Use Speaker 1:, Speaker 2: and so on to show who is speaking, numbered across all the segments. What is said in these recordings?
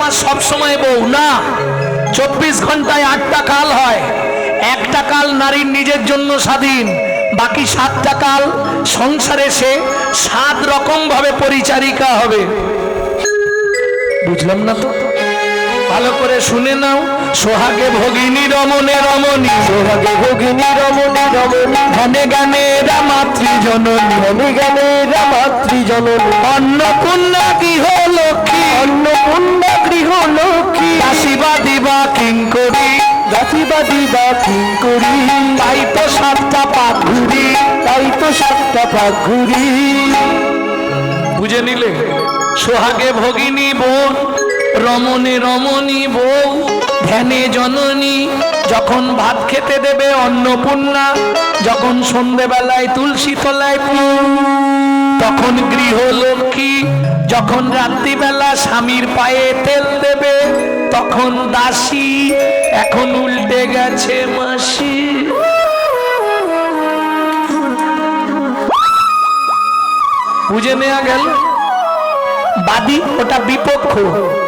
Speaker 1: আমার সব সময় বউ না, 24 ঘন্টায় 8টা কাল হয়। একটা কাল নারীর নিজের জন্য স্বাধীন, বাকি 7টা কাল সংসারে সে 7 রকম ভাবে পরিচারিকা হবে। বুঝলাম না তো, ভালো করে শুনে নাও। সোহাগে ভগিনী রমণে রমণী,
Speaker 2: সোহাগে ভগিনী রমণী রমণী,
Speaker 1: ধনে গানে মাতৃজননী,
Speaker 2: ধনী গানেরা মাতৃজননী,
Speaker 1: অন্নপূর্ণা গৃহ লক্ষ্মী,
Speaker 2: অন্নপূর্ণা গৃহ লক্ষ্মী,
Speaker 1: দাসীবাদী বা কিঙ্করী,
Speaker 2: দাসীবাদী বা কিঙ্করী,
Speaker 1: তাই তো 7টা পাক ঘুরি।
Speaker 2: তাই তো 7টা পাক ঘুরি।
Speaker 1: বুঝে নিলে? সোহাগে ভগিনী বউ, রমণে রমণী বউ, ধ্যানে জননী, যখন ভাত খেতে দেবে অন্নপূর্ণা, যখন সন্ধেবেলায় তুলসী তলায় ফুল তখন গৃহলক্ষ্মী, যখন রাত্রিবেলা স্বামীর পায়ে তেল দেবে তখন দাসী, এখন উল্টে গেছে মাসি। বুঝে নেওয়া গেল? বাদী ওটা বিপক্ষ,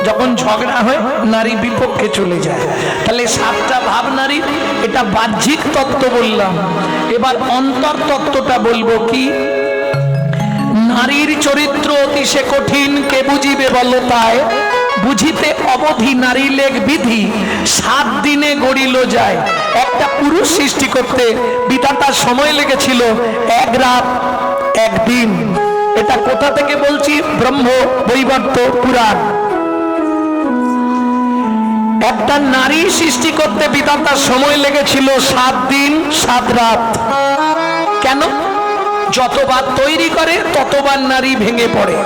Speaker 1: যখন ঝগড়া হয় নারী বিপক্ষে চলে যায়। তাহলে 7টা ভাব নারী, এটা বাহ্যিক তত্ত্ব বললাম। এবার অন্তর তত্ত্বটা বলবো কি? নারীর চরিত্র অতিশে কঠিন, কে বুঝিবে বলো তাই, বুঝিতে অবধি নারী লেখ বিধি, 7 দিনে গড়িল যায়। একটা পুরুষ সৃষ্টি করতে বিধাতার সময় লেগেছিল 1 রাত 1 দিন। এটা কোথা থেকে বলছি? ব্রহ্ম বৈবর্ত পুরাণ। একটা নারী সৃষ্টি করতে বিধাতার সময় লেগেছিল 7 দিন 7 রাত। কেন? যতবার তৈরি করে ততবার নারী ভেঙে পড়ে।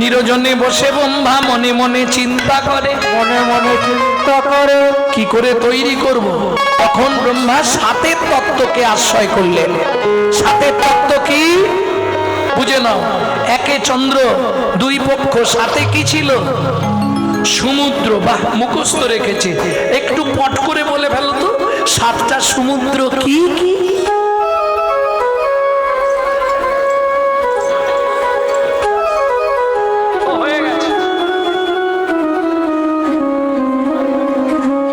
Speaker 1: নিরজনে বসে ব্রহ্মা মনে মনে চিন্তা করে,
Speaker 2: মনে মনে চিন্তা করে
Speaker 1: কি করে তৈরি করব। তখন ব্রহ্মা 7এর তত্ত্বকে আশ্রয় করলেন। 7এর তত্ত্ব কি? বুঝে নাও। 1 চন্দ্র, 2 পক্ষ, 7 কি ছিল? সমুদ্র। বাহ, মুখস্থ রেখেছে। একটু পট করে বলে ফেলো তো, 7টা সমুদ্র কি কি?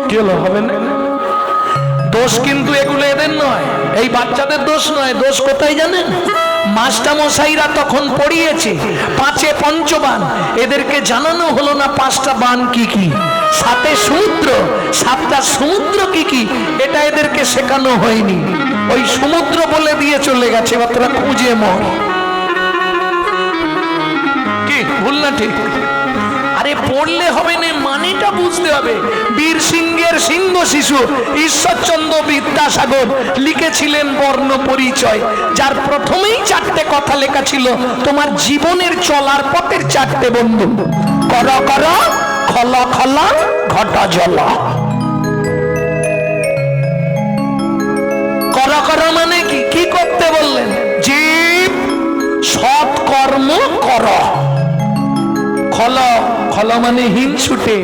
Speaker 1: কি হলো? হবে না? দোষ কিন্তু এগুলো এদের নয়, এই বাচ্চাদের দোষ নয়। দোষ কোথায় জানেন? মাস্টারমশাইরা তখন পড়িয়েছে 5 পঞ্চবান, এদেরকে জানানো হলো না 5টা বান কি কি, 7 সমুদ্র, 7টা সমুদ্র কি কি, এটা এদেরকে শেখানো হয়নি। ওই সমুদ্র বলে দিয়ে চলে গেছে, এবার তোরা খুঁজে মর। কি ভুল না ঠিক? আরে পড়লে হবে না, মানেটা বুঝতে হবে। বীর সিংহের সিংহ শিশু ঈশ্বরচন্দ্র বিদ্যাসাগর লিখেছিলেন বর্ণ পরিচয়, যার প্রথমেই 4টে কথা লেখা ছিল, তোমার জীবনের চলার পথের 4টে বন্ধু, কর কর, খল খল, ঘট জল। কর কর মানে কি? কি করতে বললেন? জীব সৎ কর্ম কর। খল, খল মানে হিংসুটে,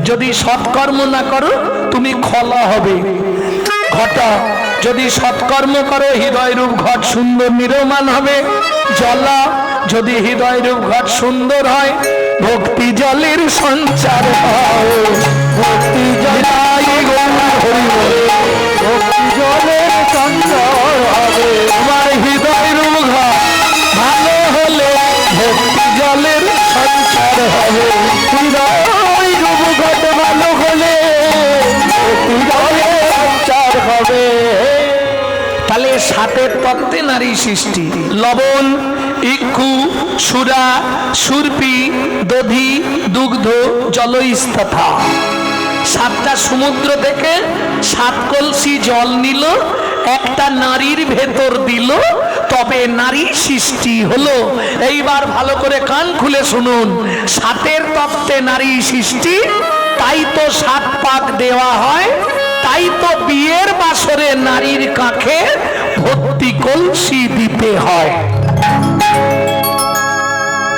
Speaker 1: যদি সৎকর্ম না করো তুমি খল হবে। ঘট, যদি সৎকর্ম করো হৃদয় রূপ ঘট সুন্দর নিরমান হবে। জল, যদি হৃদয় রূপ ঘট সুন্দর হয় ভক্তি জলের সঞ্চার হয়। ভক্তি জলাই
Speaker 2: ভক্তি জলের সঞ্চার হবে।
Speaker 1: তোমার হৃদয় রূপ ঘট ভালো হলে ভক্তি জলের সঞ্চার হবে।
Speaker 2: হৃদয় রূপ ঘট ভালো হলে ভক্তি জলের সঞ্চার হবে।
Speaker 1: তাহলে 7এর তত্ত্বে নারী সৃষ্টি। লবণ, ইক্ষু, সুরা, সুরপি, দধি, দুগ্ধ, জলস্তথা। 7টা সমুদ্র থেকে 7 কলসি জল নিল, একটা নারীর ভেতর দিল, তবে নারী সৃষ্টি হলো। এইবার ভালো করে কান খুলে শুনুন। 7এর তত্ত্বে নারী সৃষ্টি, তাই তো 7 পাক দেওয়া হয়, তাই তো বিয়ের বাসরে নারীর কাঁখে ভর্তি কলসি দিতে হয়।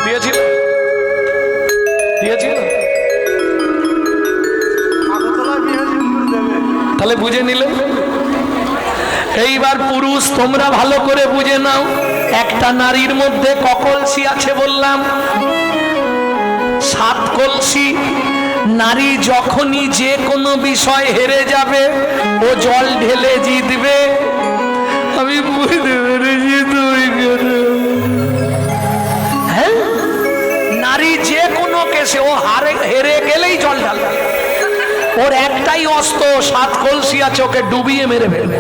Speaker 1: দিয়েছিল? দিয়েছিল? তাহলে বুঝে নিলে? এইবার পুরুষ তোমরা ভালো করে বুঝে নাও, একটা নারীর মধ্যে ক কলসি আছে বললাম? 7 কলসি। নারী যখনই যে কোনো বিষয় হেরে যাবে ও জল ঢেলে জিতবে। আমি বুঝতে পেরেছি তুই কেন। হ্যাঁ, নারী যে কোনো কেসে ও হেরে গেলেই জল ঢালবে। ওর একটাই অস্ত্র, 7 কলসি আছে, ওকে ডুবিয়ে মেরে ফেলবে।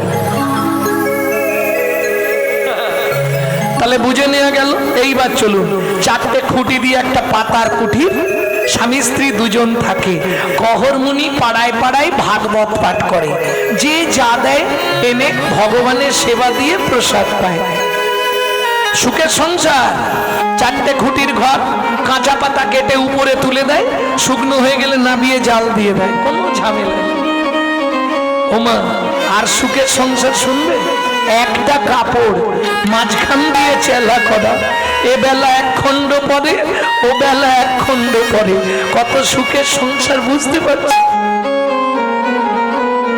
Speaker 1: তাহলে বুঝে নেওয়া গেল। এইবার চলুন, 4টে খুঁটি দিয়ে একটা পাতার কুঠির, স্বামী স্ত্রী দুজন থাকে। কহরমুনি পাড়ায় পাড়ায় ভাগবত পাঠ করে, যে যা দেয় এনে ভগবানের সেবা দিয়ে প্রসাদ পায়। সুখের সংসার। 4টে খুঁটির ঘর, কাঁচা পাতা কেটে উপরে তুলে দেয়, শুকনো হয়ে গেলে নামিয়ে জাল দিয়ে দেয়, কোনো ঝামেলা নেই। ওমা, আর সুখের সংসার শুনবে? একটা কাপড় মাঝখান দিয়ে চেলা করা, এ বেলা 1 খণ্ড পরে, ও বেলা 1 খণ্ড পরে, কত সুখের সংসার বুঝতে পারছি।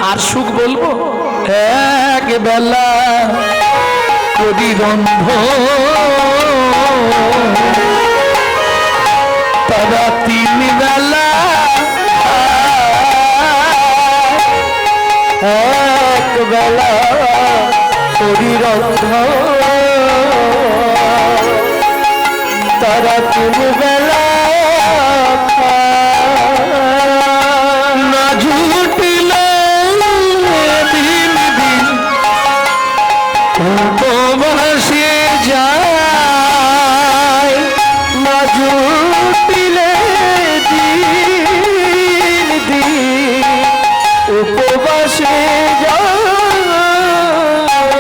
Speaker 1: আর সুখ বলবো? এক বেলা করি রন্ধ, তারা 3 বেলা,
Speaker 2: এক বেলা করি রন্ধন, তারা 3 বেলা
Speaker 1: না জুটিলে দিন দিন উপবাসে যায়,
Speaker 2: না জুটিলে দিন দিন উপবাসে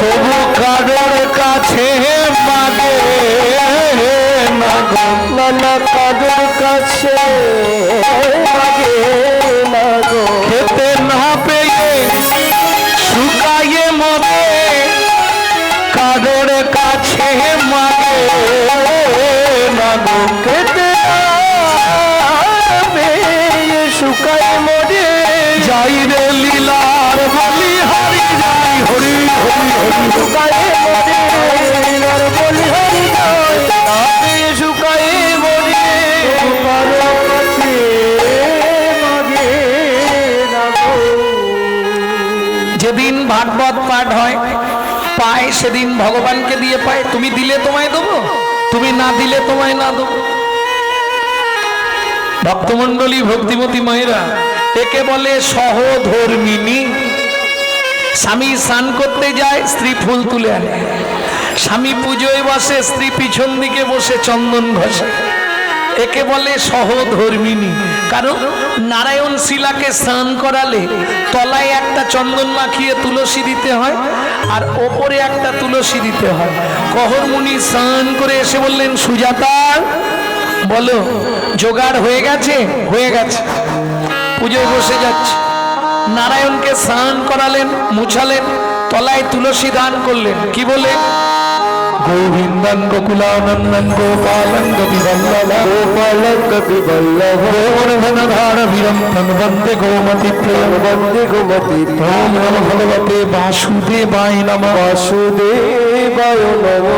Speaker 1: তবু কারোর কাছে মাগে না গো,
Speaker 2: নানা কাদের কাছে লাগে না গো,
Speaker 1: খেতে না পেয়ে শুকায়ে মরে, কারোর কাছে মাগে না গো,
Speaker 2: খেতে শুকায় মরে
Speaker 1: যাই রে লীলার বলি হরি যাই, হরি হরি হরি
Speaker 2: শুকায় মরে আর বলি হরি জয়, তাতে শুকায় মরে কারো কাছে মাগে না গো।
Speaker 1: যেদিন ভাগবত পাঠ হয় পায়, সেদিন ভগবানকে দিয়ে পায়। তুমি দিলে তোমায় দেবো, তুমি না দিলে তোমায় না দেবো। ভক্তমণ্ডলী, ভক্তিমতী মায়েরা, একে বলে সহধর্মিনী। স্বামী স্নান করতে যায়, স্ত্রী ফুল তুলে আনে। স্বামী পুজোয় বসে, স্ত্রী পিছন দিকে বসে চন্দন ঘষে। একে বলে সহধর্মিনী। কারণ নারায়ণ শিলাকে স্নান করালে তলায় একটা চন্দন মাখিয়ে তুলসী দিতে হয়, আর ওপরে একটা তুলসী দিতে হয়। কহরমুনি স্নান করে এসে বললেন, সুজাতা বলো জোগাড় হয়ে গেছে? হয়ে গেছে, পুজোয় বসে যাচ্ছে। নারায়ণকে স্নান করালেন, মুছালেন, তলায় তুলসী দান করলেন। কি বলে? গোবিন্দন গোকুলানন্দন গোপালন গতি বল্লভ,
Speaker 2: গোপালক গতি বল্লভ,
Speaker 1: গোবর্ধনধার বিরন্ধন বন্দে গোমতি প্রিয়,
Speaker 2: বন্দে গোমতি
Speaker 1: ওম নমো ভগবতে বাসুদেবায় নমঃ।
Speaker 2: বাসুদেবায় নমঃ।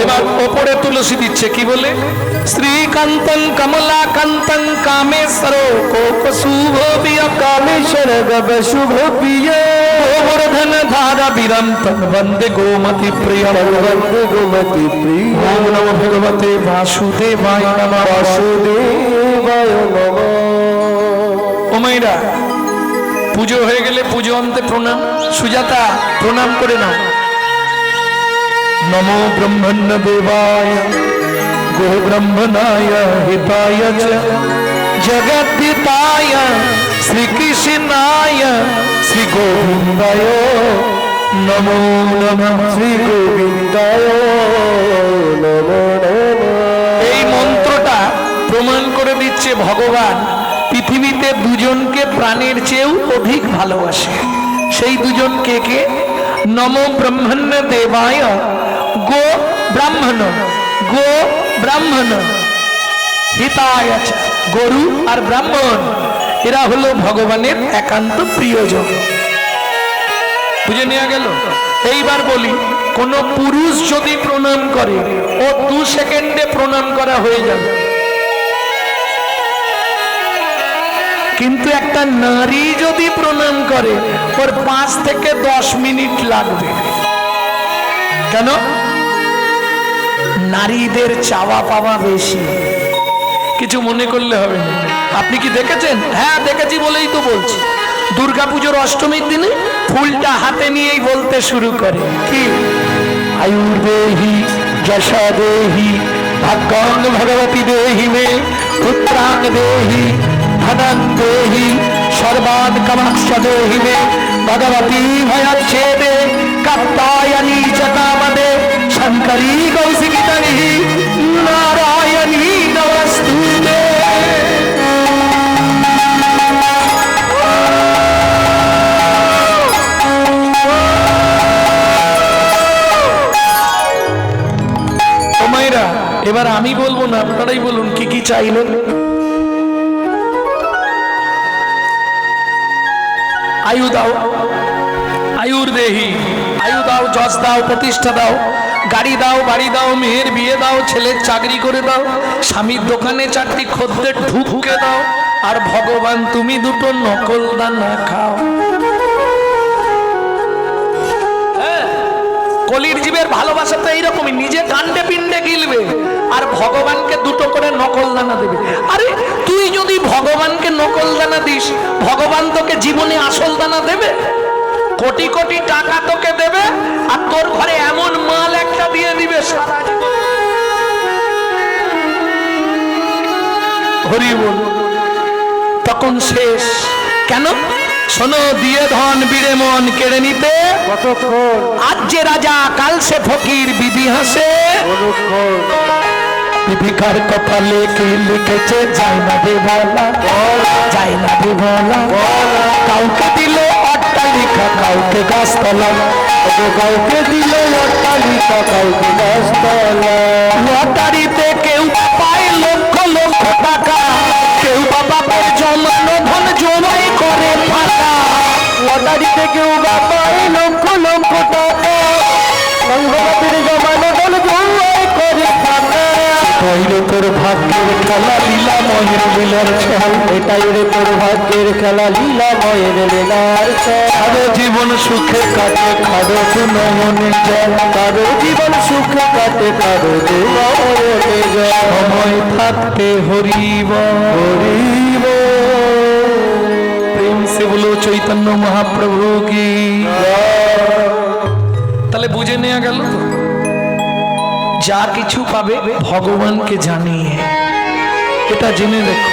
Speaker 1: এবার ওপরে তুলসী দিচ্ছে। কি বলে? শ্রীকান্তন কমলাকান্তন কামেশ্বর কোক শুভ বিয়,
Speaker 2: কামেশ্বর গব শুভ প্রিয়,
Speaker 1: গোবর্ধন ধারা বিরন্তন বন্দে গোমতি প্রিয়,
Speaker 2: বন্দে গোমতি প্রিয়।
Speaker 1: ওম নমো ভগবতে বাসুদেবায় নমঃ।
Speaker 2: বাসুদেবায় নমঃ।
Speaker 1: ও মাইরা, পুজো হয়ে গেলে পুজো অন্তে প্রণাম। সুজাতা প্রণাম করে নাও। নমো ব্রহ্মণ্য দেবায় গো ব্রহ্মণায় হিতায় চ জগদ্ধিতায় শ্রীকৃষ্ণায় শ্রী গোবিন্দায় নমো নমঃ।
Speaker 2: শ্রী গোবিন্দায় নমো নমঃ।
Speaker 1: এই মন্ত্রটা প্রমাণ করে দিচ্ছে ভগবান পৃথিবীতে দুজনকে প্রাণের চেয়েও অধিক ভালোবাসে। সেই দুজন কে কে? নমো ব্রহ্মণ্য দেবায় গো ব্রাহ্মণ, গো ব্রাহ্মণ হিতায় চ, গরু আর ব্রাহ্মণ এরা হলো ভগবানের একান্ত প্রিয়জন। বুঝে নেওয়া গেল? এইবার বলি, কোন পুরুষ যদি প্রণাম করে ও 2 সেকেন্ডে প্রণাম করা হয়ে যাবে। কিন্তু একটা নারী যদি প্রণাম করে ওর 5 থেকে 10 মিনিট লাগবে। কেন? নারীদের চাওয়া পাওয়া বেশি। কিছু মনে করলে হবে না। আপনি কি দেখেছেন? হ্যাঁ দেখেছি বলেই তো বলছি। দুর্গাপুজোর অষ্টমীর দিনে ফুলটা হাতে নিয়েই বলতে শুরু করে কি, আয়ুর্দেহি যশা দেহি ভাগ্যাং ভগবতী দেহি মে পুত্রাং দেহি ধনাং দেহি সর্বান কামাক্ষ দেহি মে ভগবতী ভয়াচ্ছেদে কাত্যায়নী চ কামদে শঙ্করী কৌশিকী তরিহি নারায়ণী নমস্তুতে। এবার আমি বলবো না, আপনারাই বলুন কি কি চাইলেন। আয়ু দাও, আয়ুর দেহি, আয়ু দাও, যশ দাও, প্রতিষ্ঠা দাও, গাড়ি দাও, বাড়ি দাও, মেয়ের বিয়ে দাও, ছেলের চাকরি করে দাও, স্বামীর দোকানে 4টি খদ্দের ঢুকে দাও, আর ভগবান তুমি 2টো নকল দানা খাও। কলির জীবের ভালোবাসা তো এইরকমই, নিজে কাণ্ডে পিণ্ডে গিলবে আর ভগবানকে 2টো করে নকল দানা দেবে। আরে তুই যদি ভগবানকে নকল দানা দিস, ভগবান তোকে জীবনে আসল দানা দেবে? কোটি কোটি টাকা তোকে দেবে আর তোর ঘরে এমন মাল একটা দিয়ে দিবে সারা জীবন। হরি বল, তখন শেষ। কেন? শোনো, দিয়ে ধন বিড়ে মন কেড়ে নিতে
Speaker 2: কতক্ষণ,
Speaker 1: আজ যে রাজা কাল সে ফকির, বিধি হাসে
Speaker 2: অনুক্ষণ,
Speaker 1: বিধিকার কপালে কি লিখেছে যায় না রে বলা, যায় না রে বলা। কাউকে দিল অট্টালিকা, কাউকে গাছতলা,
Speaker 2: কাউকে দিল অট্টালিকা, কাউকে গাছতলা।
Speaker 1: লটারিতে কেউ পায় লক্ষ লক্ষ টাকা, কেউ বা বাপের জমানো ধন জমাই করে ফাঁকা।
Speaker 2: লটারিতে কেউ বা পায় লক্ষ লক্ষ টাকা, বাপের জমানো ধন জমাই করে ফাঁকা।
Speaker 1: কইরে তোর ভাগ্যের খেলা লীলা ময়ের লীলার খেল,
Speaker 2: এটাই রে তোর ভাগ্যের খেলা, লীলা ময়ের লীলার খেল।
Speaker 1: কারো জীবন সুখে কাটে, কারো নয়নে জল,
Speaker 2: কারো জীবন সুখে কাটে, কারো নয়নে জল।
Speaker 1: সময় থাকতে হরিব
Speaker 2: হরিব,
Speaker 1: প্রেম সে বলো চৈতন্য মহাপ্রভু কি। তাহলে বুঝে নেওয়া গেল তো, যা কিছু পাবে ভগবানকে জানিয়ে, এটা জেনে রেখো।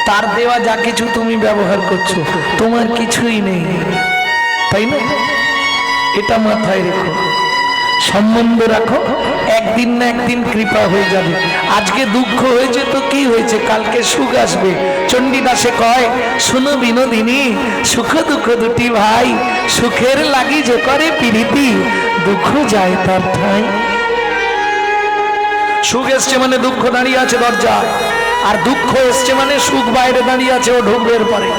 Speaker 1: তার দেওয়া যা কিছু তুমি ব্যবহার করছো, তোমার কিছুই নেই, তাই না? এটা মাথায় রেখো, সম্বন্ধ রাখো, একদিন না একদিন কৃপা হয়ে যাবে। আজকে দুঃখ হয়েছে তো কি হয়েছে, কালকে সুখ আসবে। চণ্ডীদাসে কয়, শুনো বিনোদিনী, সুখ দুঃখ দুটি ভাই, সুখের লাগি যে করে প্রীতি, দুঃখ যায় তার ঠাই। সুখ এসছে মানে দুঃখ দাঁড়িয়ে আছে দরজায়, আর দুঃখ এসছে মানে সুখ বাইরে দাঁড়িয়ে আছে, ও ঢুকবে পরে।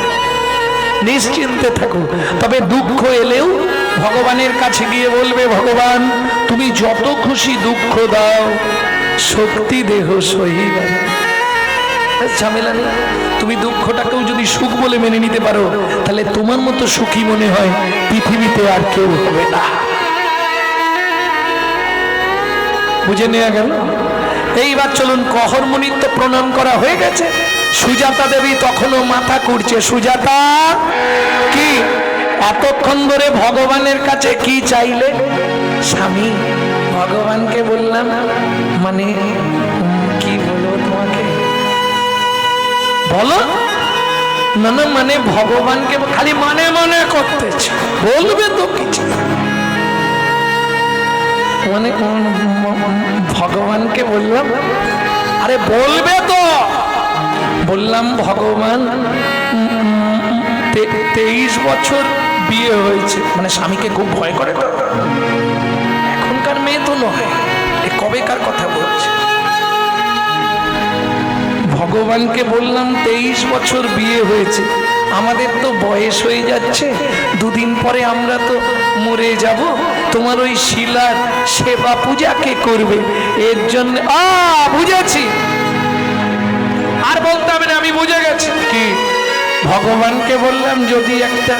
Speaker 1: নিশ্চিন্তে থাকো। তবে দুঃখ এলেও ভগবানের কাছে গিয়ে বলবে, ভগবান তুমি যত খুশি দুঃখ দাও, শক্তি দেহ সহিব। ঝামেলা নেই। তুমি দুঃখটাকেও যদি সুখ বলে মেনে নিতে পারো, তাহলে তোমার মতো সুখী মনে হয় পৃথিবীতে আর কেউ হবে না। বুঝে নেওয়া গেল? এইবার চলুন, কহরমণির তো প্রণাম করা হয়ে গেছে। সুজাতা দেবী তখনও মাথা কুড়ছে। সুজাতা কি এতক্ষণ ধরে ভগবানের কাছে কি চাইলে? স্বামী, ভগবানকে বললাম, মানে কি বলবো তোমাকে, বলো না। না মানে ভগবানকে খালি মানে মানে করতেছে, বলবে তো কিছু, মানে ভগবানকে বললাম, আরে বলবে তো। বললাম ভগবান 23 বছর বিয়ে হয়েছে, মানে স্বামীকে খুব ভয় করে তো, এখনকার মেয়ে তো নয়, এ কবেকার কথা বলছে। ভগবানকে বললাম 23 বছর বিয়ে হয়েছে, আমাদের তো বয়স হয়ে যাচ্ছে, 2 দিন পরে আমরা তো মরে যাব, তোমার ওই শিলার সেবা পূজা কে করবে? এর জন্য বুঝেছি, আর বলতে হবে না, আমি বুঝে গেছি। কি ভগবানকে বললাম যদি একটা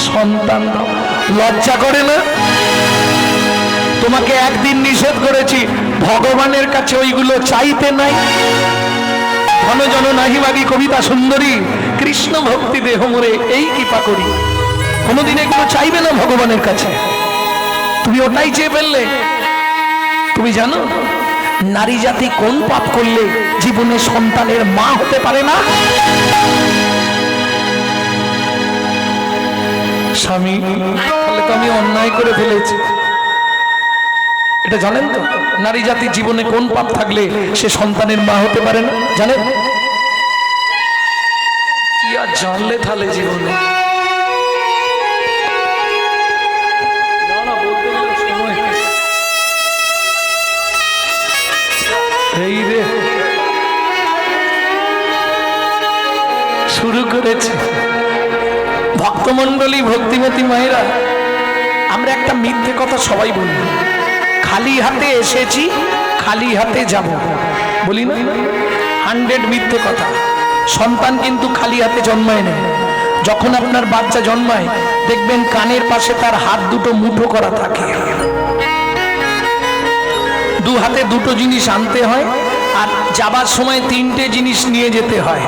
Speaker 1: সন্তান দাও। লজ্জা করে না? তোমাকে একদিন নিষেধ করেছি ভগবানের কাছে ওইগুলো চাইতে নাই। ধনজন নাহিমাগি কবিতা সুন্দরী, কৃষ্ণ ভক্তি দেহ মোরে এই কৃপা করি। কোনোদিন এগুলো চাইবে না ভগবানের কাছে। তুমি ওটাই চেয়ে ফেললে। তুমি জানো নারী জাতি কোন পাপ করলে জীবনে সন্তানের মা হতে পারে না? স্বামী, তাহলে তো আমি অন্যায় করে ফেলেছি। এটা জানেন তো নারী জাতির জীবনে কোন পাপ থাকলে সে সন্তানের মা হতে পারে না? জানেন? কি আর জানলে তাহলে জীবনে এই রে শুরু করেছে ভক্তমণ্ডলী, ভক্তিমতী মায়েরা। আমরা একটা মিথ্যে কথা সবাই বলি, খালি হাতে এসেছি খালি হাতে যাব, বলি না? 100 মিথ্যে কথা। সন্তান কিন্তু খালি হাতে জন্মায় না। যখন আপনার বাচ্চা জন্মায় দেখবেন কানের পাশে তার হাত দুটো মুঠো করা থাকে। দু হাতে দুটো জিনিস আনতে হয়, আর যাবার সময় 3টে জিনিস নিয়ে যেতে হয়।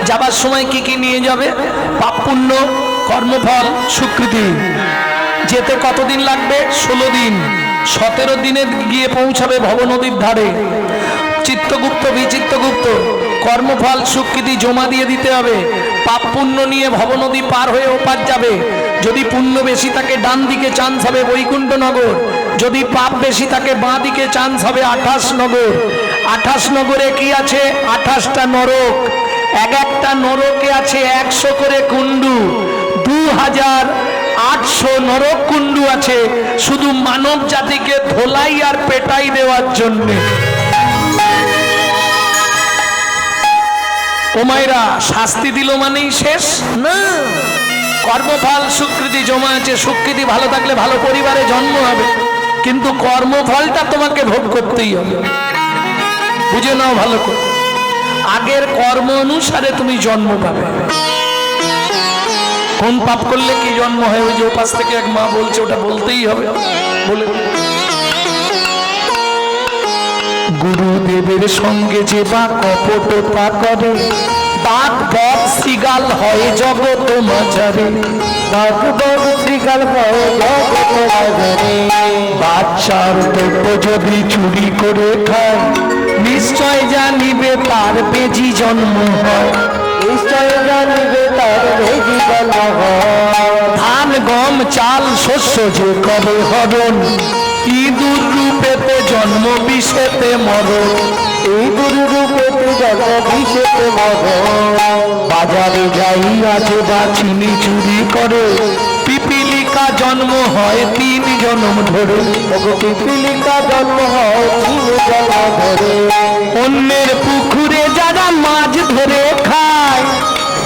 Speaker 1: যাবার সময় কি কি নিয়ে যাবে? পাপ পুণ্য, কর্মফল, স্বীকৃতি। যেতে কতদিন লাগবে? 16 দিন। 17 দিনে গিয়ে পৌঁছাবে ভবনদীর ধারে। চিত্তগুপ্ত বিচিত্তগুপ্ত কর্মফল স্বীকৃতি জমা দিয়ে দিতে হবে। পাপ পুণ্য নিয়ে ভবনদী পার হয়ে ওপার যাবে। যদি পুণ্য বেশি থাকে ডান দিকে চান্স হবে বৈকুণ্ঠ নগর, যদি পাপ বেশি থাকে বাঁ দিকে চান্স হবে 28 নগর। 28 নগরে কি আছে? 28টা নরক। এক একটা নরকে আছে 100 করে কুণ্ডু। 2800 নরক কুণ্ডু আছে শুধু মানব জাতিকে ধোলাই আর পেটাই দেওয়ার জন্য। ও মায়েরা, শাস্তি দিল মানেই শেষ না। কর্মফল স্বীকৃতি জমা আছে। স্বীকৃতি ভালো থাকলে ভালো পরিবারে জন্ম হবে, কিন্তু কর্মফলটা তোমাকে ভোগ করতেই হবে। বুঝে নাও ভালো করে, আগের কর্ম অনুসারে তুমি জন্ম পাবে। কোন পাপ করলে কি জন্ম হয়? ওই যে ওপাশ থেকে এক মা বলছে, ওটা বলতেই হবে। বলে গুরুদেবের সঙ্গে যে বা কপটতা করে, বাঘ বক শৃগাল হয় জগৎ মাঝারে। বাঘ বক শৃগাল হয় জগৎ মাঝারে। বাচ্চার দ্রব্য যদি চুরি করে খায়, নিশ্চয় জানিবে তার বেজি জন্ম হয়। নিশ্চয় জানিবে তার বেজি জন্ম হয়। ধান গম চাল শস্য যে করে হরণ, ইঁদুর রূপেতে জন্ম বিষেতে মরণ। ইঁদুর রূপেতে জন্ম বিষেতে মরণ। বাজারে যাইয়া যে বা চিনি চুরি করে, পিপিলিকা জন্ম হয় 3 জন্ম ধরে। পিপিলিকা জন্ম হয় 3 জন্ম ধরে। অন্যের পুকুরে যারা মাছ ধরে খায়,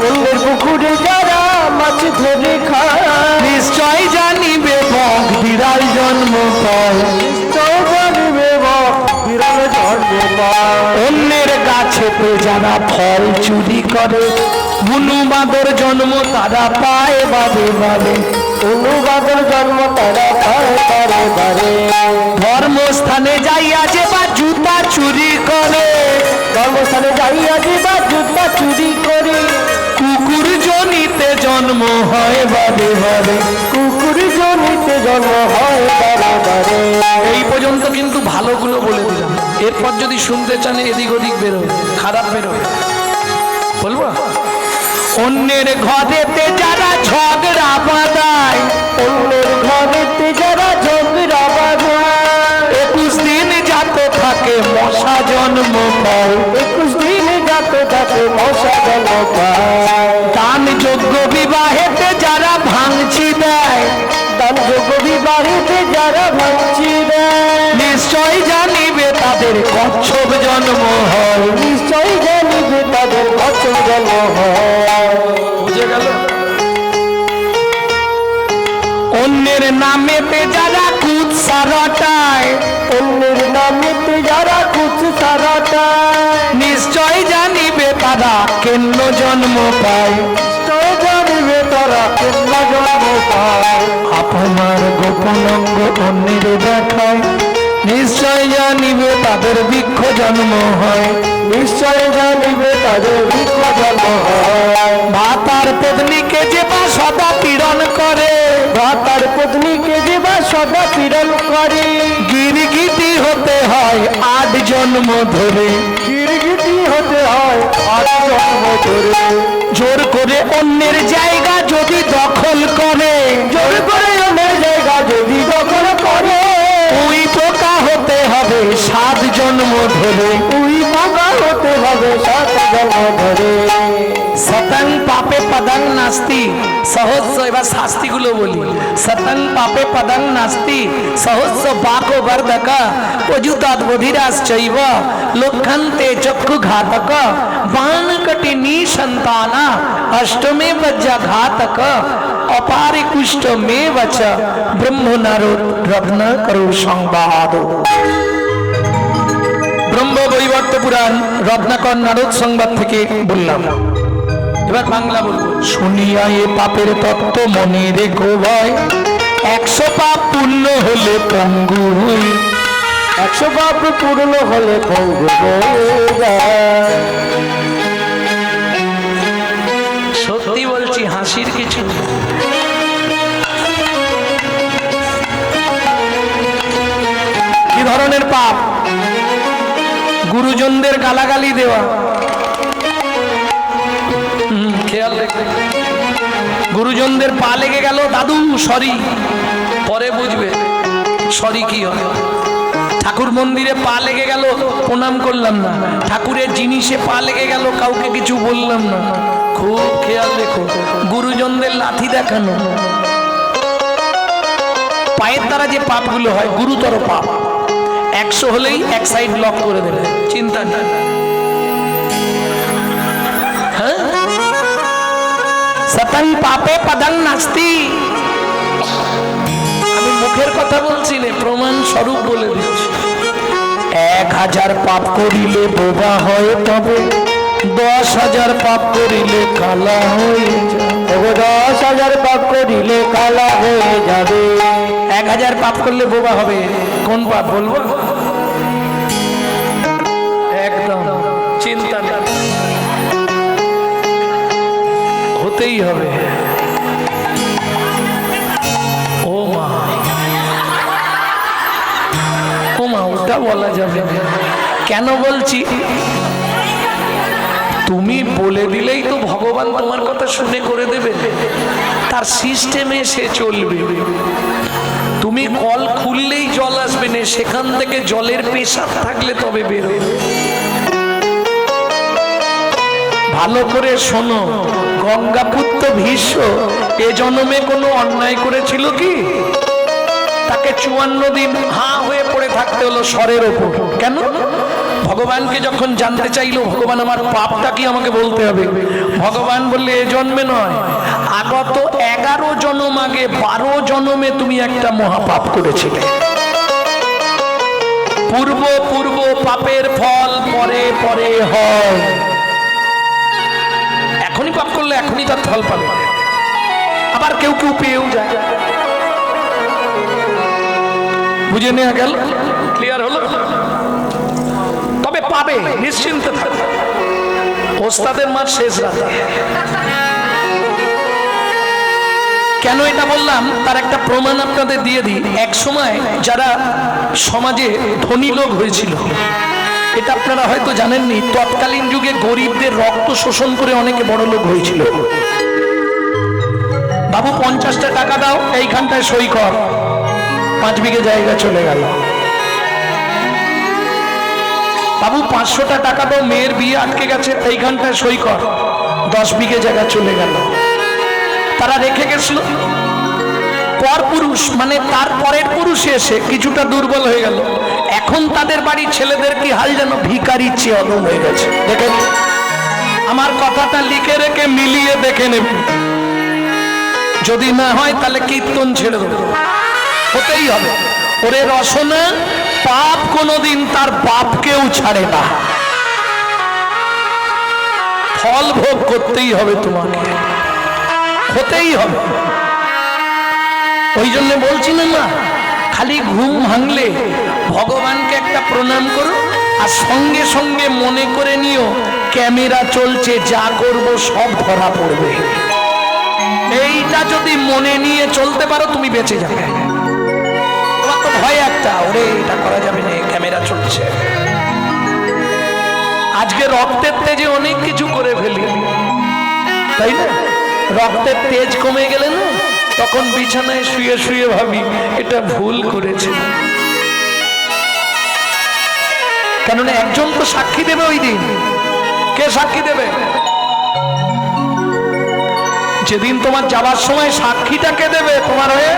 Speaker 1: অন্যের পুকুরে যারা মাছ ধরে খায়, নিশ্চয় জানিবে বক বিড়াল জন্ম পায়। নিশ্চয় জানিবে বক বিড়াল জন্ম পায়। অন্যের গাছেতে যারা ফল চুরি করে, হনুবাদর জন্ম তারা পায় বারে বারে। হনুবাদর জন্ম তারা পায় বারে বারে। ধর্মস্থানে যাইয়া যে বা জুতা চুরি করে, ধর্মস্থানে যাইয়া যে বা জুতা চুরি করে, কুকুর জনিতে জন্ম হয় বারে বারে। কুকুর জনিতে জন্ম হয় বারে বারে। এই পর্যন্ত কিন্তু ভালোগুলো বলে দিলাম। এরপর যদি শুনতে চান এদিক ওদিক বেরোবে, খারাপ বেরোবে। বলবো? অন্যের ঘরেতে যারা ঝগড়া বাঁধায়, অন্যের ঘরেতে যারা ঝগড়া বাঁধায়, 21 দিন যাতে থাকে মশা জন্ম পায়। 21 দিন যাতে থাকে মশা জন্ম পায়। দান যোগ্য বিবাহেতে যারা ভাঙচি দেয়, দান যোগ্য বিবাহেতে যারা ভাঙচি দেয়, নিশ্চয় জানিবে তাদের কচ্ছপ জন্ম হয়। নিশ্চয় জানিবে তাদের কচ্ছপ জন্ম হয়। বুঝে গেল? অন্যের নামেতে যারা কুৎসা রটায়, অন্যের নামেতে যারা কুৎসা রটায়, নিশ্চয় জানিবে তাদের তারা কেন জন্ম পায়,
Speaker 2: নিশ্চয় জানিবে তারা কেন জন্ম পায়।
Speaker 1: আপনার গোপন অঙ্গ অন্যের দেখায়, নিশ্চয় জানিবে তাদের বৃক্ষ জন্ম হয়।
Speaker 2: নিশ্চয় জানিবে তাদের বৃক্ষ জন্ম হয়।
Speaker 1: ভাতার পত্নীকে যে বা সদা পীড়ন করে,
Speaker 2: ভাতার পত্নীকে যে বা সদা পীড়ন করে,
Speaker 1: গিরগিটি হতে হয় 8 জন্ম ধরে।
Speaker 2: গিরগিটি হতে হয় 8 জন্ম ধরে।
Speaker 1: জোর করে অন্যের জায়গা যদি দখল করে,
Speaker 2: জোর করে অন্যের জায়গা যদি দখল করে,
Speaker 1: উই পোকা হতে হবে 7 জন্ম ধরে।
Speaker 2: উই পোকা হতে হবে 7 জন্ম ধরে।
Speaker 1: সতং পাপে পদং নাস্তি সহস্র, এবার শাস্তিগুলো বলি। সতং পাপে পদং নাস্তি সহস্র বাকো বর্ধক অযুতাৎ বধিরাশ্চৈব লোক্ষন্তে চক্ষু ঘাতক বাণকটি নিসন্তান অষ্টমে বজ্জা ঘাতক অপারে কুষ্ঠ মে বচ ব্রহ্ম নারো রত্ন করু সংবাদ। ব্রহ্ম বৈবর্ত পুরাণ রত্নাকর নারদ সংবাদ থেকে বললাম। এবার বাংলা বলবো। শুনিয়া এ পাপের তত্ত্ব মনে রেখো ভয়, 100 পাপ পূর্ণ হলে পঙ্গু হই।
Speaker 2: 100 পাপ পূর্ণ হলে পঙ্গু হয়ে যায়।
Speaker 1: সত্যি বলছি, হাসির কিছু নেই। কি ধরনের পাপ? গুরুজনদের গালাগালি দেওয়া, খেয়াল রেখে। গুরুজনদের পা লেগে গেল, দাদু সরি, পরে বুঝবে সরি কি হয়। ঠাকুর মন্দিরে পা লেগে গেল, প্রণাম করলাম না। ঠাকুরের জিনিসে পা লেগে গেল, কাউকে কিছু বললাম না। খুব খেয়াল রেখো। গুরুজনদের লাথি দেখানো, পায়ের দ্বারা যে পাপগুলো হয় গুরুতর পাপ। 100 হলেই এক সাইড লক করে দেবে, চিন্তা নেই। হ্যাঁ, সতং পাপে পদং নাস্তি। আমি মুখের কথা বলছি না, প্রমাণ স্বরূপ বলে দিচ্ছি। 1000 পাপ করিলে বোবা হয় তবে, 10,000 পাপ করিলে কালা হয়ে যাবে।
Speaker 2: 10,000 পাপ করিলে কালা হয়ে যাবে।
Speaker 1: 1000 পাপ করলে বোবা হবে, কোন পাপ বলবো? একদম চিন্তা নেই, হতেই হবে। ও মা, ও মা, ওটা বলা যাবে না। কেন বলছি? তুমি বলে দিলেই তো ভগবান তোমার কথা শুনে করে দেবে, তার সিস্টেমে সে চলবে। তুমি কল খুললেই জল আসবে না, সেখান থেকে জলের পেশাব থাকলে তবে বেরোবে। ভালো করে শোনো, গঙ্গাপুত্র ভীষ্ম এ জন্মে কোনো অন্যায় করেছিল কি? তাকে 54 দিন হাঁ হয়ে পড়ে থাকতে হলো স্বরের ওপর। কেন? ভগবানকে যখন জানতে চাইলো, ভগবান আমার পাপটা কি আমাকে বলতে হবে। ভগবান বললে এ জন্মে নয়, আগত 11 জন্ম আগে 12 জন্মে তুমি একটা মহাপাপ করেছিলে। পূর্ব পূর্ব পাপের ফল পরে পরে হয়। এখনই পাপ করলে এখনই তার ফল পাবে, আবার কেউ কেউ পেয়েও যায়। বুঝে নেওয়া গেল? ক্লিয়ার হলো? তবে পাবে, নিশ্চিন্তে থাকবে। ওস্তাদের মার শেষ রাত। কেন এটা বললাম তার একটা প্রমাণ আপনাদের দিয়ে দিই। এক সময় যারা সমাজে ধনী লোক হয়েছিল, এটা আপনারা হয়তো জানেননি, তৎকালীন যুগে গরিবদের রক্ত শোষণ করে অনেকে বড় লোক হয়েছিল। বাবু 50টা টাকা দাও, এইখানটায় সই কর, 5 বিঘে জায়গা চলে গেল। বাবু 500টা টাকা দাও, মেয়ের বিয়ে আটকে গেছে, এইখানটায় সই কর, 10 বিঘে জায়গা চলে গেল। তারা রেখে গেছিল। পর পুরুষ মানে তার পরের পুরুষে এসে কিছুটা দুর্বল হয়ে গেল। এখন তাদের বাড়ির ছেলেদের কি হাল যেন ভিখারির চেয়ে অদম হয়ে গেছে। দেখেন, আমার কথাটা লিখে রেখে মিলিয়ে দেখে নেবেন। যদি না হয় তাহলে কীর্তন ছেড়ে দেবো, হতেই হবে। ওরে রসনা, পাপ কোনোদিন তার বাপকেও ছাড়ে না। ফল ভোগ করতেই হবে, তোমাকে হতেই হবে। ওই জন্য বলছিলেন না, খালি ঘুম ভাঙলে ভগবানকে একটা প্রণাম করো, আর সঙ্গে সঙ্গে মনে করে নিও ক্যামেরা চলছে, যা করব সব ধরা পড়বে। এইটা যদি মনে নিয়ে চলতে পারো তুমি বেঁচে যাবে। তোমার তো ভয় একটা, ওরে এটা করা যাবে না, ক্যামেরা চলছে। আজকে রক্তের তেজে অনেক কিছু করে ফেলি, তাই না? রক্তের তেজ কমে গেলে না, তখন বিছানায় শুয়ে শুয়ে ভাবি এটা ভুল করেছে। কেননা একজন তো সাক্ষী দেবে ওই দিন। কে সাক্ষী দেবে? যেদিন তোমার যাবার সময় সাক্ষীটা কে দেবে তোমার হয়ে?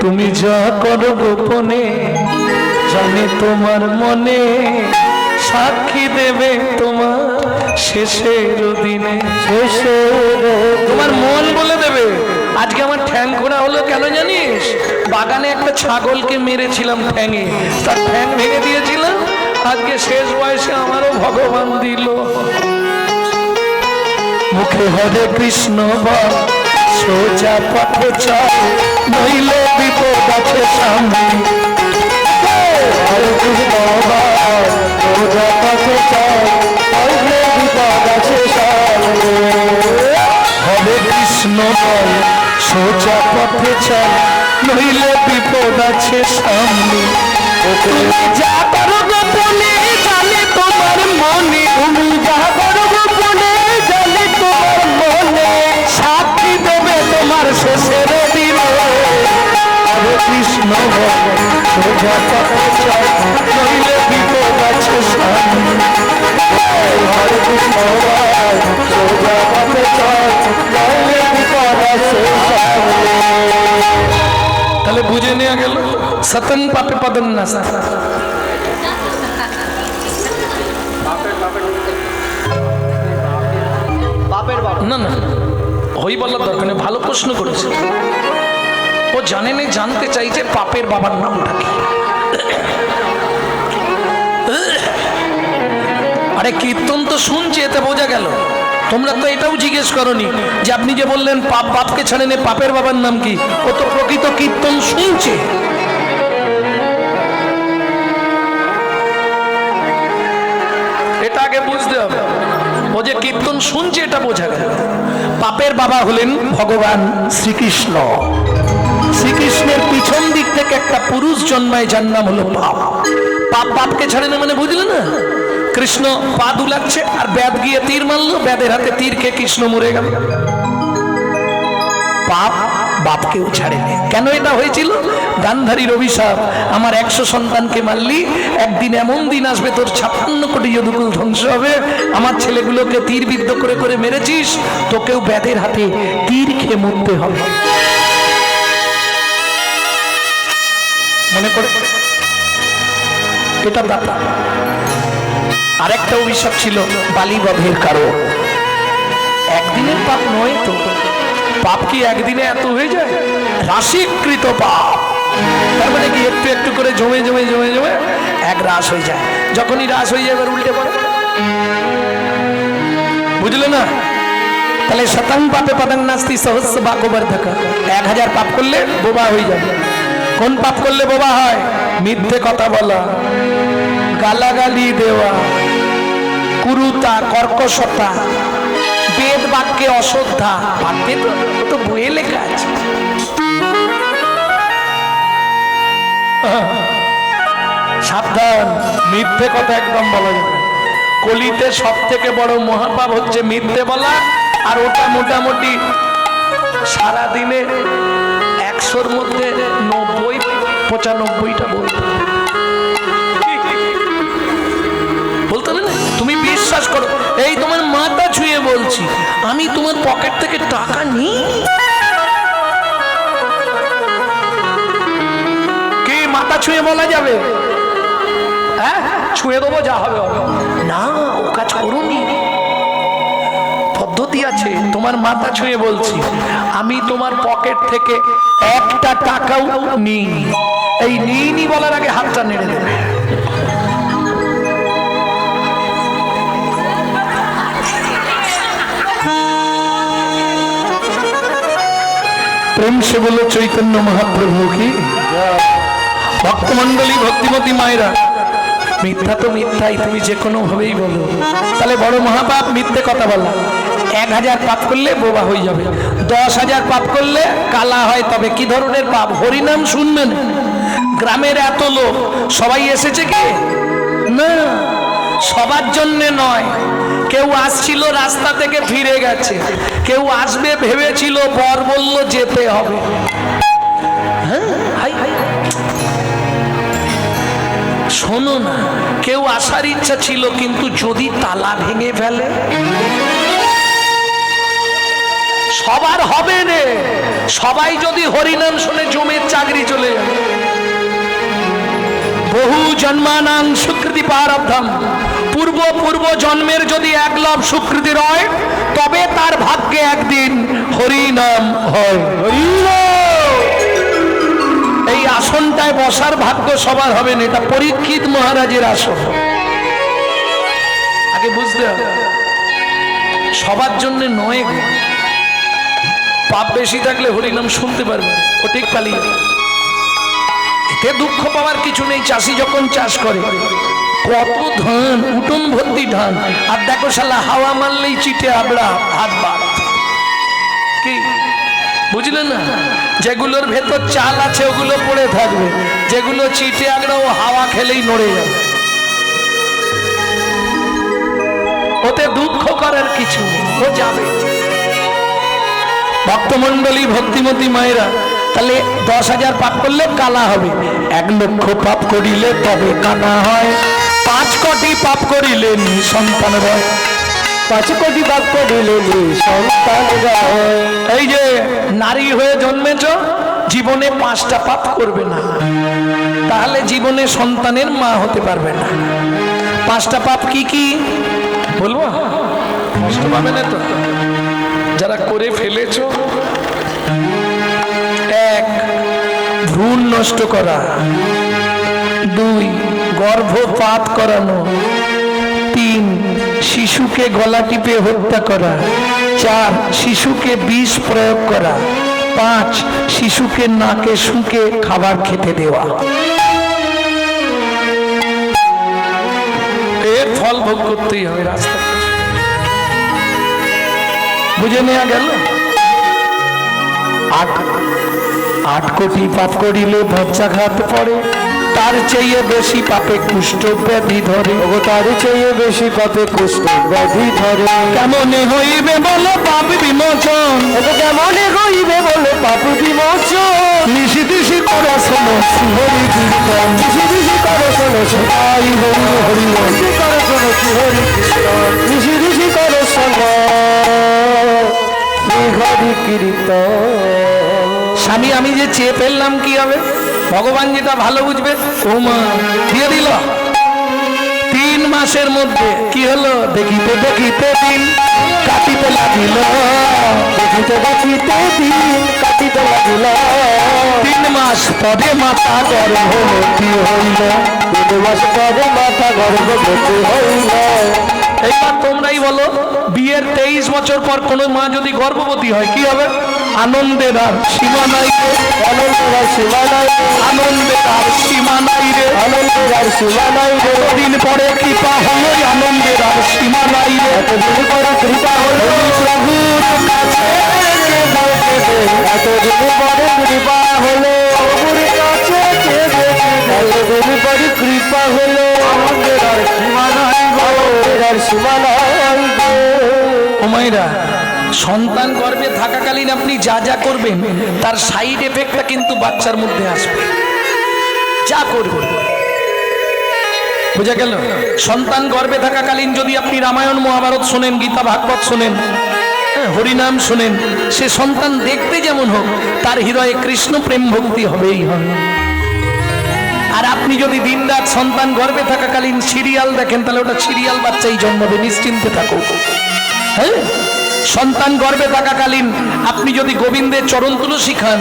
Speaker 1: তুমি যা করো গোপনে জানে তোমার মনে, সাক্ষী দেবে তোমার শেষের দিনে। তোমার মন বলে দেবে। আজকে আমার ঠ্যাং খোঁড়া হলো কেন জানিস? বাগানে একটা ছাগলকে মেরেছিলাম ঠ্যাঙে, তার ঠ্যাং ভেঙে দিয়েছিলাম। আজকে শেষ বয়সে আমারও ভগবান দিল। মুখে হরে কৃষ্ণ বল, সোজা পথে চল, নইলে বিপদ আছে সামনে। হরে কৃষ্ণ বল, সোজা পথে চল, নইলে বিপদ আছে সামনে। হরে কৃষ্ণ বল, সোজা পথে চল, নইলে বিপদ আছে সামনে। তুমি যা করো গোপনে জানে তোমার মনে, তুমি যা করো গোপনে জানে তোমার মনে, সাক্ষী দেবে তোমার শেষের দিনে। হরে কৃষ্ণ বল, সোজা পথে চল, নইলে বিপদ আছে সামনে। হরে কৃষ্ণ বল, সোজা পথে চল, নইলে বিপদ আছে সামনে। তাহলে বুঝে নেওয়া গেল সতন পাপে পদন না। না না হই বলার দরকার নেই, ভালো প্রশ্ন করেছে ও। জানে না, জানতে চাইছে পাপের বাবার নামটা কি। আরে কীর্তন তো শুনছে, এতে বোঝা গেল। তোমরা তো এটাও জিজ্ঞেস করনি যে আপনি যে বললেন পাপ বাপকে ছাড়েন, পাপের বাবার নাম কি? ও তো প্রকৃত কীর্তন শুনছে। এটা আগে বুঝতে হবে। ও যে কীর্তন শুনছে এটা বোঝা গেল। পাপের বাবা হলেন ভগবান শ্রীকৃষ্ণ। শ্রীকৃষ্ণের পিছন দিক থেকে একটা পুরুষ জন্মায়, যার নাম হলো পাপ। পাপ বাপকে ছাড়ে না মানে বুঝলে না? কৃষ্ণ পা দুলাচ্ছে আর ব্যাদ গিয়ে তীর মারলো, ব্যাদের হাতে তীর খেয়ে কৃষ্ণ মরে গেল। পাপ বাপকেও ছাড়ে না। কেন এটা হয়েছিল? গান্ধারীর অভিশাপ। আমার 100 সন্তানকে মারলি, একদিন এমন দিন আসবে তোর 56 কোটি যদুকুল ধ্বংস হবে। আমার ছেলেগুলোকে তীর বিদ্ধ করে করে মেরেছিস, তোকেও ব্যাদের হাতে তীর খেয়ে মরতে হবে। মনে করে এটা ব্যাপার। আরেকটা অভিশাপ ছিল বালি বধের কারণ। একদিনের পাপ নয় তো, পাপ কি একদিনে এত হয়ে যায়? রাশিকৃত পাপ, তার মানে কি একটু একটু করে জমে জমে জমে জমে এক রাশ হয়ে যায়। যখনই রাশ হয়ে যায় এবার উল্টে পড়ে, বুঝলে না? তাহলে শতাং পাপে পদাং নাস্তি সহস্র বাকবর্ধকা। 1000 পাপ করলে বোবা হয়ে যাবে। কোন পাপ করলে বোবা হয়? মিথ্যে কথা বলা, গালাগালি দেওয়া, কুরুতা, কর্কশতা, বেদ বাক্যে অশ্রদ্ধা। বাক্যে তো বইয়ে লেখা আছে। সাবধান, মিথ্যে কথা একদম বলা যাবে। কলিতে সব থেকে বড় মহাপাপ হচ্ছে মিথ্যে বলা। আর ওটা মোটামুটি সারাদিনে 100-র মধ্যে 90-95টা বলতে হবে না। তুমি বিশ্বাস করো, এই তোমার মাথা ছুঁয়ে বলছি, আমি তোমার পকেট থেকে টাকা নিই। কি মাথা ছুঁয়ে বলা যাবে? হ্যাঁ, ছুঁয়ে দেবো, যা হবে হবে না। ও কাজ করুনি, পদ্ধতি আছে। তোমার মাথা ছুঁয়ে বলছি, আমি তোমার পকেট থেকে একটা টাকাও নিই। এই নিইনি বলার আগে হাতটা নেড়ে দেবে। প্রেম সে বলো চৈতন্য মহাপ্রভু কি। ভক্তমন্ডলী, ভক্তিমতী মায়েরা, মিথ্যা তো মিথ্যাই, তুমি যে কোনো ভাবেই বলো। তাহলে বড় মহাপাপ মিথ্যে কথা বলা। 1000 পাপ করলে বোবা হয়ে যাবে, 10,000 পাপ করলে কালা হয়। তবে কি ধরনের পাপ? হরিনাম শুনবেন। গ্রামের এত লোক সবাই এসেছে কি না? সবার জন্য নয়। কেউ আসছিল রাস্তা থেকে ফিরে গেছে, কেউ আসবে ভেবেছিল, বর বলল যেতে হবে। শোনো না, কেউ আসার ইচ্ছা ছিল, কিন্তু যদি তালা ভেঙে ফেলে, সবার হবে রে। সবাই যদি হরিনাম শুনে জমির চাকরি চলে যাবে। বহু জন্মানাং সুকৃতি প্রারব্ধম, পূর্ব জন্মের যদি 1 লব সুকৃতি রয়, তবে তার ভাগ্যে একদিন হরিনাম হয়। এই আসনটায় বসার ভাগ্য সবার হবে না। এটা পরীক্ষিত মহারাজের আসন। আগে বুঝতে হবে, সবার জন্য নয় গো। পাপ বেশি থাকলে হরিনাম শুনতে পারবে, ও ঠিক পালিয়ে। এতে দুঃখ পাওয়ার কিছু নেই। চাষি যখন চাষ করে, কত ধান, উঠোন ভর্তি ধান, আর দেখো শালা হাওয়া মারলেই চিটে আবড়া হাত বাদ। কি বুঝলেন না? যেগুলোর ভেতর চাল আছে ওগুলো পড়ে থাকবে, যেগুলো চিটে আবড়া ও হাওয়া খেলেই নড়ে যাবে। ওতে দুঃখ করার কিছু নেই, ও যাবে। ভক্তমন্ডলী, ভক্তিমতী মায়েরা, তাহলে 10,000 পাপ করলে কালা হবে, 1 লক্ষ পাপ করিলে তবে কানা হয়, 5 কোটি পাপ করিলে সন্তান হয়।
Speaker 2: 5 কোটি পাপ করিলে সন্তান হয়।
Speaker 1: এই যে নারী হয়ে জন্মেছ, জীবনে 5টা পাপ করবে না, তাহলে জীবনে সন্তানের মা হতে পারবে না। 5টা পাপ কি কি বলবো? কষ্ট পাবে না তো যারা করে ফেলেছ? 1, ভ্রূণ নষ্ট করা। 2, গর্ভপাত করানো। 3, শিশুকে গলা টিপে হত্যা করা। 4, শিশুকে বিষ প্রয়োগ করা। 5, শিশুকে নাকে শুকে খাবার খেতে দেওয়া। এর ফল ভোগ করতেই হবে। রাস্তা বুঝে নেওয়া গেল। 8 কোটি পাপ করিলে বজ্রাঘাত পড়ে, তার চেয়ে বেশি পাপে কুষ্ঠ ব্যাধি ধরে।
Speaker 2: তার চেয়ে বেশি পাপে কুষ্ঠ ব্যাধি ধরে।
Speaker 1: কেমনে হইবে বলো পাপ বিমোচন?
Speaker 2: কেমনে হইবে বলো পাপ বিমোচন?
Speaker 1: নিশি দিশি করে শোনো শ্রীহরি কীর্তন,
Speaker 2: নিশি দিশি করে শোনো সবাই হরি হরি, নিশি করে শোনো শ্রীহরি কীর্তন, নিশি দিশি করে শোনো শ্রীহরি কীর্তন।
Speaker 1: স্বামী, আমি যে চেয়ে ফেললাম কি হবে? ভগবান যেটা ভালো বুঝবে। ও মা দিয়ে দিল। 3 মাসের মধ্যে কি হলো? দেখিতে দেখিতে দিন কাটিতে লাগিল,
Speaker 2: দেখিতে দেখিতে দিন কাটিতে লাগিল।
Speaker 1: 3 মাস পরে মাতা গর্ভবতী হইল।
Speaker 2: 3 মাস পরে মাতা গর্ভবতী হইল।
Speaker 1: এইবার তোমরাই বলো, বিয়ের 23 বছর পর কোন মা যদি গর্ভবতী হয় কি হবে? আনন্দের আর সীমা নাই রে,
Speaker 2: আনন্দের আর সীমা নাই,
Speaker 1: আনন্দের আর সীমা নাই রে,
Speaker 2: আনন্দের আর সীমা নাই রে।
Speaker 1: এতদিন পরে কৃপা হলো, আনন্দের আর সীমা নাই রে।
Speaker 2: এতদিন পরে কৃপা হলো প্রভুর কাছে, এতদিন পরে কৃপা হলো প্রভুর কাছে। এতদিন পরে কৃপা হলো, আনন্দের আর সীমা নাই, আনন্দের আর সীমা নাই।
Speaker 1: ও মায়েরা, সন্তান গর্ভে থাকাকালীন আপনি যা যা করবেন তার সাইড এফেক্টটা কিন্তু বাচ্চার মধ্যে আসবে। যা করবেন বুঝা গেল? সন্তান গর্ভে থাকাকালীন যদি আপনি রামায়ণ মহাভারত শোনেন, গীতা ভাগবত শোনেন, হরিনাম শোনেন, সে সন্তান দেখতে যেমন হোক তার হৃদয়ে কৃষ্ণ প্রেম ভক্তি হবেই হবে। আর আপনি যদি দিনরাত সন্তান গর্ভে থাকাকালীন সিরিয়াল দেখেন, তাহলে ওটা সিরিয়াল বাচ্চাই জন্মাবে, নিশ্চিন্তে থাকুক। হ্যাঁ, সন্তান গর্ভে থাকাকালীন আপনি যদি গোবিন্দের চরণ তুলসী খান,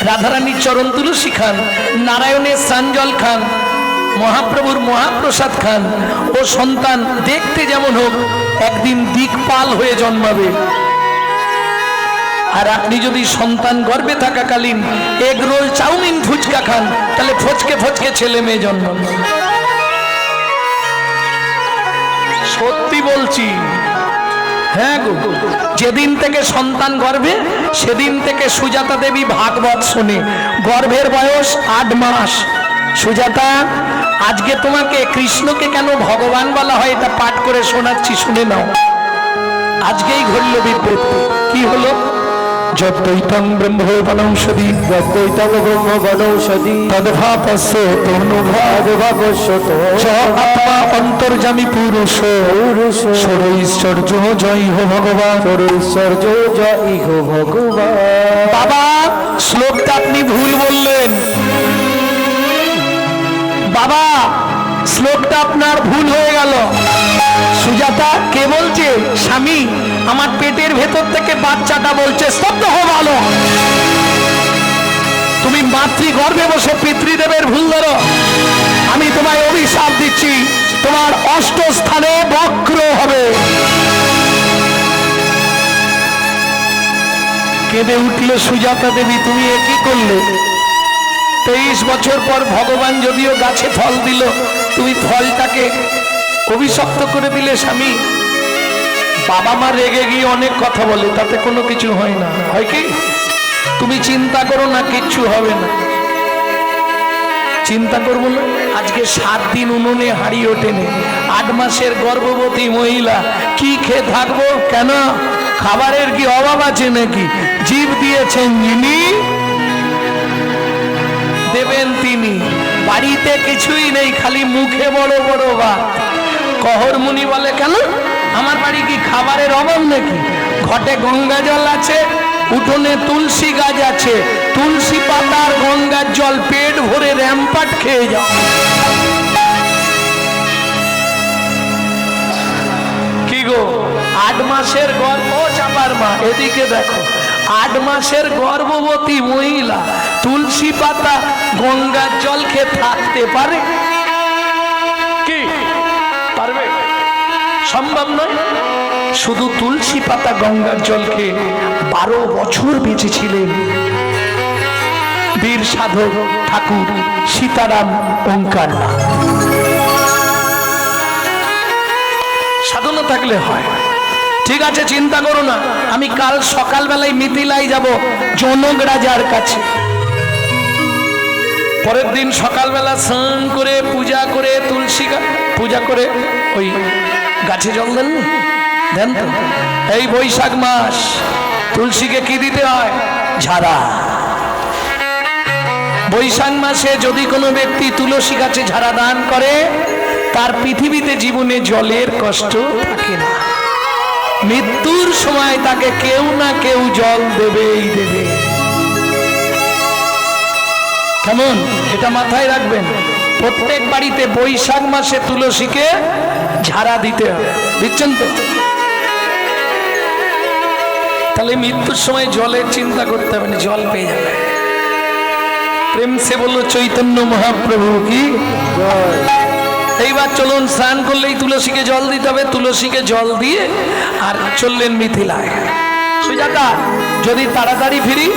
Speaker 1: রাধারানীর চরণ তুলসী খান, নারায়ণের স্নানজল খান, মহাপ্রভুর মহাপ্রসাদ খান, ও সন্তান দেখতে যেমন হোক একদিন দিকপাল হয়ে জন্মাবে। আর আপনি যদি সন্তান গর্ভে থাকাকালীন এগ রোল চাউমিন ফুচকা খান তাহলে ফচকে ফচকে ছেলে মেয়ে জন্ম নেয়। সত্যি বলছি, হ্যাঁ গো, যেদিন থেকে সন্তান গর্ভে সেদিন থেকে সুজাতা দেবী ভাগবত শোনে। গর্ভের বয়স 8 মাস। সুজাতা, আজকে তোমাকে কৃষ্ণকে কেন ভগবান বলা হয় এটা পাঠ করে শোনাচ্ছি, শুনে নাও। আজকেই ঘটল বিপত্তি। কি হলো? যদ্বৈতং ব্রহ্ম বনৌষধি,
Speaker 2: যদ্বৈতং ব্রহ্ম বনৌষধি,
Speaker 1: তদ্ভাবস্য তনুভাবস্য চ আত্মা অন্তর্যামী পুরুষ ষড়ৈশ্বর্য জয় হো ভগবান,
Speaker 2: ষড়ৈশ্বর্য জয় হো ভগবান।
Speaker 1: বাবা, শ্লোকটা আপনি ভুল বললেন। বাবা, শ্লোকটা আপনার ভুল হয়ে গেল। সুজাতা, কে বলছে? স্বামী। আমার পেটের ভেতর থেকে বাচ্চাটা বলছে স্তব্ধ হো ভালো। তুমি মাতৃগর্ভে বসে পিতৃদেবের ভুল ধরো। আমি তোমায় অভিশাপ দিচ্ছি, তোমার 8 স্থানে বক্র হবে। কেঁদে উঠল সুজাতা দেবী, তুমি এ কি করলে? 23 বছর পর ভগবান যদিও গাছে ফল দিল, তুমি ফলটাকে অভিশপ্ত করে দিলে স্বামী। বাবা মা রেগে গিয়ে অনেক কথা বলে, তাতে কোনো কিছু হয় না। হয় কি? তুমি চিন্তা করো না, কিচ্ছু হবে না। চিন্তা করবো না। আজকে 7 দিন উনুনে হাঁড়ি ওঠেনি। 8 মাসের গর্ভবতী মহিলা কি খেয়ে থাকবো? কেন? খাবারের কি অভাব আছে নাকি? জীব দিয়েছেন যিনি, দেবেন তিনি। বাড়িতে কিছুই নেই, খালি মুখে বড় বড় ভাত। কহর মুনি বলে, কেন আমার বাড়ি কি খাবারের অভাব নাকি? ঘটে গঙ্গা জল আছে, উঠোনে তুলসী গাছ আছে, তুলসী পাতার গঙ্গার জল পেট ভরে র্যাম্পাট খেয়ে যাও। কি গো, 8 মাসের গর্ভ, চাপার মা এদিকে দেখো, 8 মাসের গর্ভবতী মহিলা তুলসী পাতা গঙ্গার জল খেয়ে থাকতে পারে কি? পারবে? সম্ভব নয়। শুধু তুলসী পাতা গঙ্গার জল খেয়ে 12 বছর বেঁচেছিলেন বীর সাধক ঠাকুর সীতারাম ওঙ্কার। সাধনা থাকলে হয়। ঠিক আছে, চিন্তা করো না। আমি কাল সকালবেলায় মিথিলায় যাব জনক রাজার কাছে। পরের দিন সকালবেলা স্নান করে পূজা করে তুলসী পূজা করে ওই গাছে জল দেন, দেন তো। এই বৈশাখ মাস তুলসীকে কি দিতে হয়? ঝাড়া। বৈশাখ মাসে যদি কোনো ব্যক্তি তুলসী গাছে ঝাড়া দান করে, তার পৃথিবীতে জীবনে জলের কষ্ট থাকে না। মৃত্যুর সময় তাকে কেউ না কেউ জল দেবেই দেবে। কেমন? এটা মাথায় রাখবেন। প্রত্যেক বাড়িতে বৈশাখ মাসে তুলসীকে ঝাড়া দিতে হবে। দিচ্ছেন তো? তাহলে মৃত্যুর সময় জলের চিন্তা করতে হবে না, জল পেয়ে যাবে। প্রেম সে বললো চৈতন্য মহাপ্রভু কি। এইবার চলুন, স্নান করলেই তুলসীকে জল দিতে হবে। তুলসীকে জল দিয়ে আর চললেন মিথিলায়। সুজাতা, যদি তাড়াতাড়ি ফিরি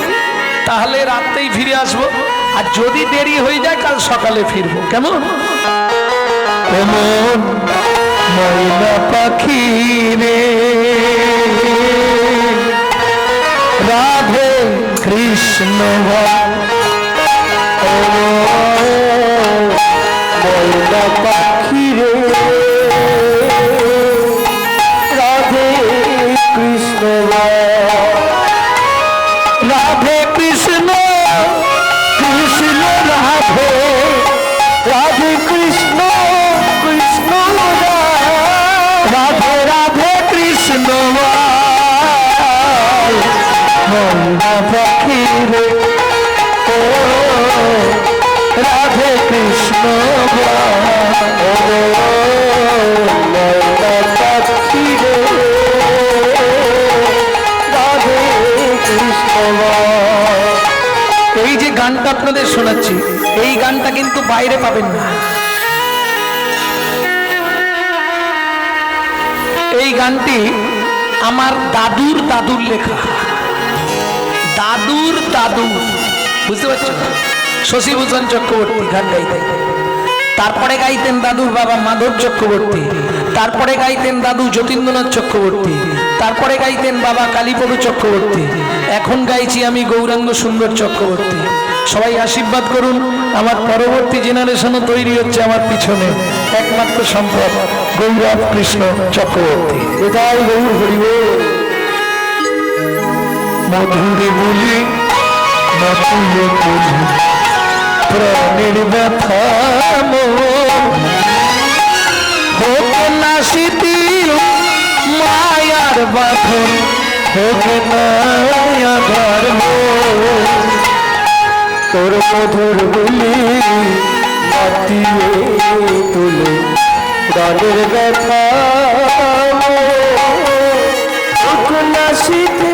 Speaker 1: তাহলে রাতেই ফিরে আসবো, আর যদি দেরি হয়ে যায় কাল সকালে ফিরবো। কেমন? কেমন ময়না পাখি রে, রাধে কৃষ্ণ
Speaker 2: ময়না পাখি রে, রাধে কৃষ্ণ,
Speaker 1: রাধে কৃষ্ণ
Speaker 2: কৃষ্ণ রাধে, রাধে কৃষ্ণ, কৃষ্ণ
Speaker 1: রাধে রাধে কৃষ্ণ ময়না পাখি রে, ও রাধে কৃষ্ণ
Speaker 2: ময়না পাখি রে, রাধে কৃষ্ণ।
Speaker 1: এই যে গানটা আপনাদের শোনাচ্ছি, এই গানটা কিন্তু বাইরে পাবেন না। এই গানটি আমার দাদুর দাদুর লেখা। দাদুর দাদু, বুঝতে পারছো? শশীভূষণ চক্রবর্তী গান গাইতেন। তারপরে গাইতেন দাদুর বাবা মাধব চক্রবর্তী, তারপরে গাইতেন দাদু যতীন্দ্রনাথ চক্রবর্তী, তারপরে গাইতেন বাবা কালীপদ চক্রবর্তী। এখন গাইছি আমি গৌরাঙ্গ সুন্দর চক্রবর্তী। সবাই আশীর্বাদ করুন, আমার পরবর্তী জেনারেশনও তৈরি হচ্ছে আমার পিছনে। একমাত্র সম্পদ গৌরব কৃষ্ণ চক্রবর্তী।
Speaker 2: কোথায় গৌর হরিব
Speaker 1: মধুরে বলি মধুরে বলি প্রাণের ব্যথা হোক না স্মৃতি মায়ার বাঁধন, হোক না ধর্ম,
Speaker 2: তোর মধুর বলি মাতিয়ে তুলে প্রাণের ব্যথা শীতে